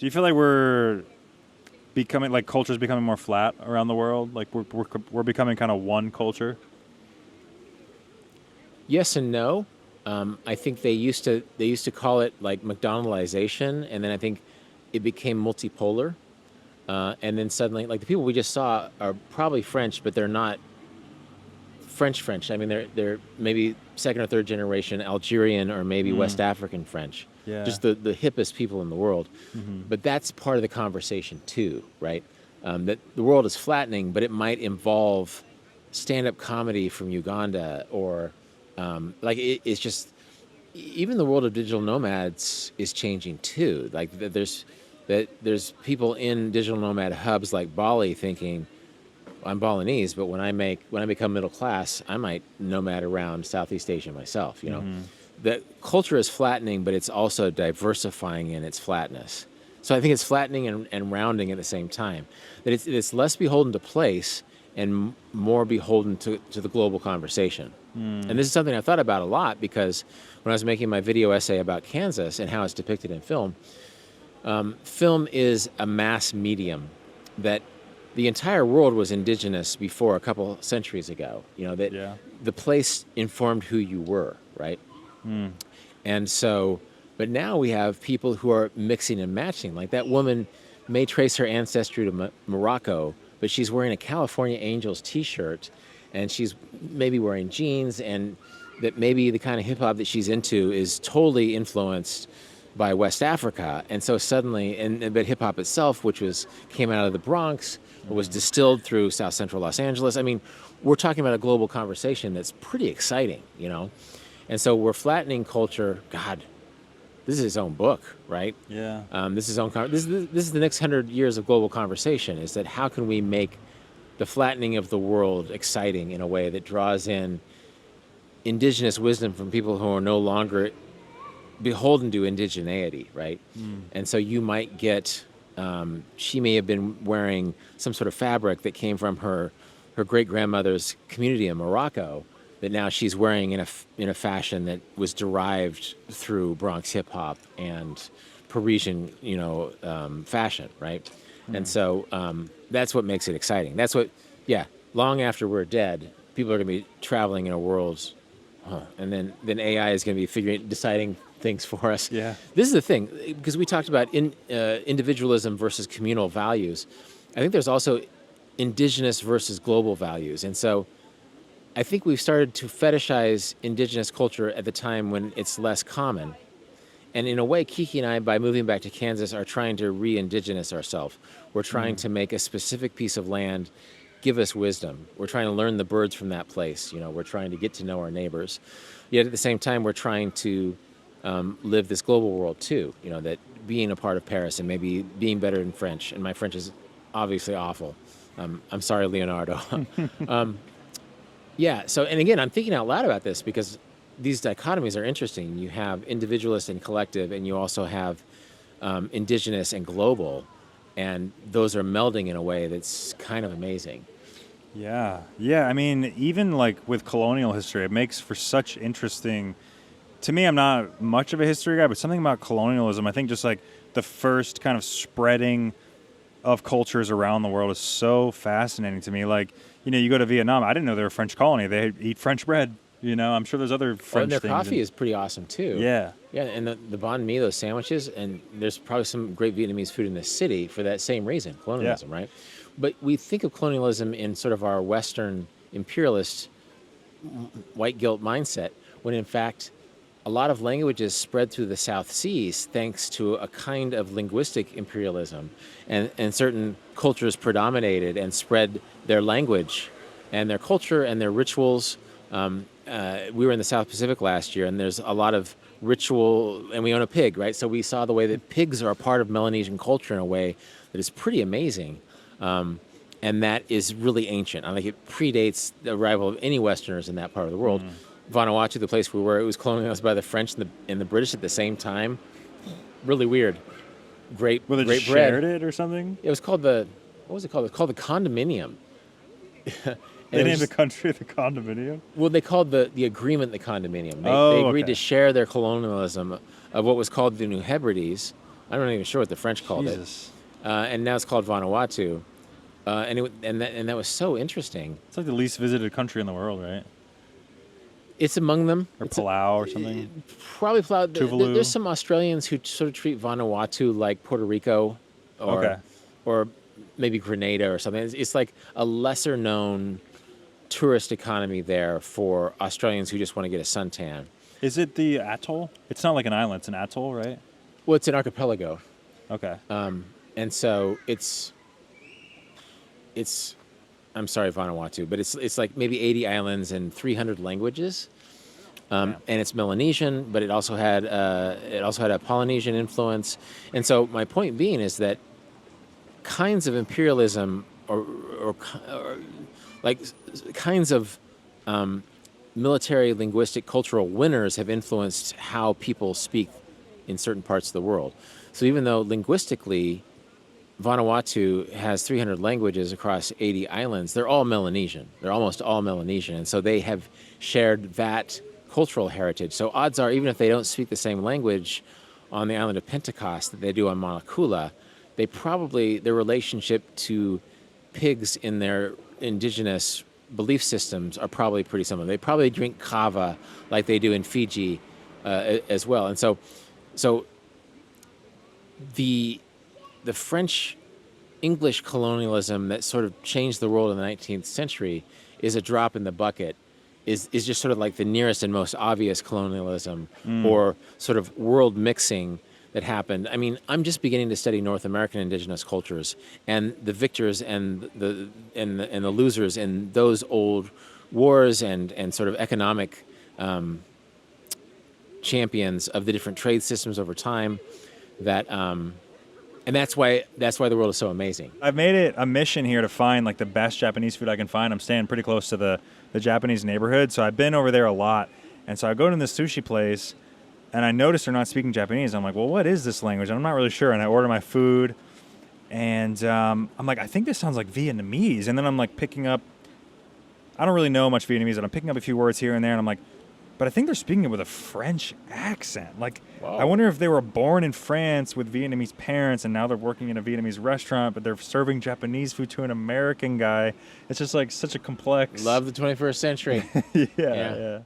Do you feel like we're becoming, like, culture's becoming more flat around the world? Like, we're becoming kind of one culture? Yes and no. I think they used to call it like McDonaldization, and then I think it became multipolar. And then suddenly, like the people we just saw are probably French, but they're not French. I mean, they're maybe second or third generation Algerian or maybe West African French. Yeah. Just the hippest people in the world. Mm-hmm. But that's part of the conversation too, right? That the world is flattening, but it might involve stand-up comedy from Uganda or it's just even the world of digital nomads is changing too. Like there's people in digital nomad hubs like Bali thinking, I'm Balinese, but when I become middle class, I might nomad around Southeast Asia myself. You know, the culture is flattening, but it's also diversifying in its flatness. So I think it's flattening and rounding at the same time. That it's less beholden to place and more beholden to the global conversation. And this is something I thought about a lot because when I was making my video essay about Kansas and how it's depicted in film, film is a mass medium that the entire world was indigenous before a couple centuries ago. You know, that the place informed who you were, right? And so, but now we have people who are mixing and matching. Like that woman may trace her ancestry to Morocco, but she's wearing a California Angels t-shirt and she's maybe wearing jeans, and that maybe the kind of hip hop that she's into is totally influenced by West Africa. And so suddenly, but hip hop itself, which came out of the Bronx, was distilled through South Central Los Angeles. I mean, we're talking about a global conversation that's pretty exciting, you know? And so we're flattening culture. God, this is its own book, right? Yeah. This is the next 100 years of global conversation, is that how can we make the flattening of the world exciting in a way that draws in indigenous wisdom from people who are no longer beholden to indigeneity, right? And so you might get, she may have been wearing some sort of fabric that came from her great-grandmother's community in Morocco, that now she's wearing in a fashion that was derived through Bronx hip-hop and Parisian, fashion, right? And so that's what makes it exciting. That's what, long after we're dead, people are going to be traveling in a world, and then AI is going to be deciding things for us. Yeah. This is the thing, because we talked about individualism versus communal values. I think there's also indigenous versus global values. And so I think we've started to fetishize indigenous culture at the time when it's less common. And in a way, Kiki and I, by moving back to Kansas, are trying to re-indigenous ourselves. We're trying to make a specific piece of land give us wisdom. We're trying to learn the birds from that place. You know, we're trying to get to know our neighbors. Yet at the same time, we're trying to live this global world too. You know, that being a part of Paris and maybe being better in French. And my French is obviously awful. I'm sorry, Leonardo. So, and again, I'm thinking out loud about this because these dichotomies are interesting. You have individualist and collective, and you also have indigenous and global, and those are melding in a way that's kind of amazing. Yeah. I mean, even like with colonial history, it makes for such interesting. To me, I'm not much of a history guy, but something about colonialism, I think just like the first kind of spreading of cultures around the world is so fascinating to me. Like, you go to Vietnam, I didn't know they were a French colony. They eat French bread. I'm sure there's other French and their things. Coffee is pretty awesome too. Yeah, and the banh mi, those sandwiches, and there's probably some great Vietnamese food in this city for that same reason, colonialism, right? But we think of colonialism in sort of our Western imperialist white guilt mindset, when in fact a lot of languages spread through the South Seas thanks to a kind of linguistic imperialism, and certain cultures predominated and spread their language and their culture and their rituals. We were in the South Pacific last year, and there's a lot of ritual, and we own a pig, right? So we saw the way that pigs are a part of Melanesian culture in a way that is pretty amazing, and that is really ancient. I think it predates the arrival of any Westerners in that part of the world. Vanuatu, the place we were, it was colonized by the French and the British at the same time. Really weird. Great bread. Shared it or something? It was called what was it called? It was called the condominium. They named the country the condominium? Well, they called the agreement the condominium. They agreed to share their colonialism of what was called the New Hebrides, I'm not even sure what the French called Jesus. it. And now it's called Vanuatu. And that was so interesting. It's like the least visited country in the world, right? It's among them. Or It's Palau or something. probably Tuvalu. there's some Australians who sort of treat Vanuatu like Puerto Rico, Okay. or maybe Grenada or something. It's like a lesser known tourist economy there for Australians who just want to get a suntan. Is it the atoll? It's not like an island. It's an atoll, right? Well, it's an archipelago, Okay. and so it's. I'm sorry, Vanuatu, but it's like maybe 80 islands and 300 languages. And it's Melanesian, but it also had a Polynesian influence. And so my point being is that kinds of imperialism or like kinds of military, linguistic, cultural winners have influenced how people speak in certain parts of the world. So even though linguistically Vanuatu has 300 languages across 80 islands, they're all Melanesian. They're almost all Melanesian. And so they have shared that cultural heritage. So odds are, even if they don't speak the same language on the island of Pentecost that they do on Mauna Kea, they probably, their relationship to pigs in their indigenous belief systems are probably pretty similar. They probably drink kava like they do in Fiji as well. And so the French English colonialism that sort of changed the world in the 19th century is a drop in the bucket, is just sort of like the nearest and most obvious colonialism or sort of world mixing that happened. I mean, I'm just beginning to study North American indigenous cultures and the victors and the losers in those old wars and sort of economic champions of the different trade systems over time that and that's why the world is so amazing. I've made it a mission here to find like the best Japanese food I can find. I'm staying pretty close to the Japanese neighborhood, so I've been over there a lot. And so I go to this sushi place, and I notice they're not speaking Japanese. I'm like, well, what is this language? And I'm not really sure. And I order my food, and I'm like, I think this sounds like Vietnamese. And then I'm like picking up, I don't really know much Vietnamese, but I'm picking up a few words here and there, and I'm like, but I think they're speaking it with a French accent. Like, Wow. I wonder if they were born in France with Vietnamese parents and now they're working in a Vietnamese restaurant, but they're serving Japanese food to an American guy. It's just like such a complex. Love the 21st century. Yeah.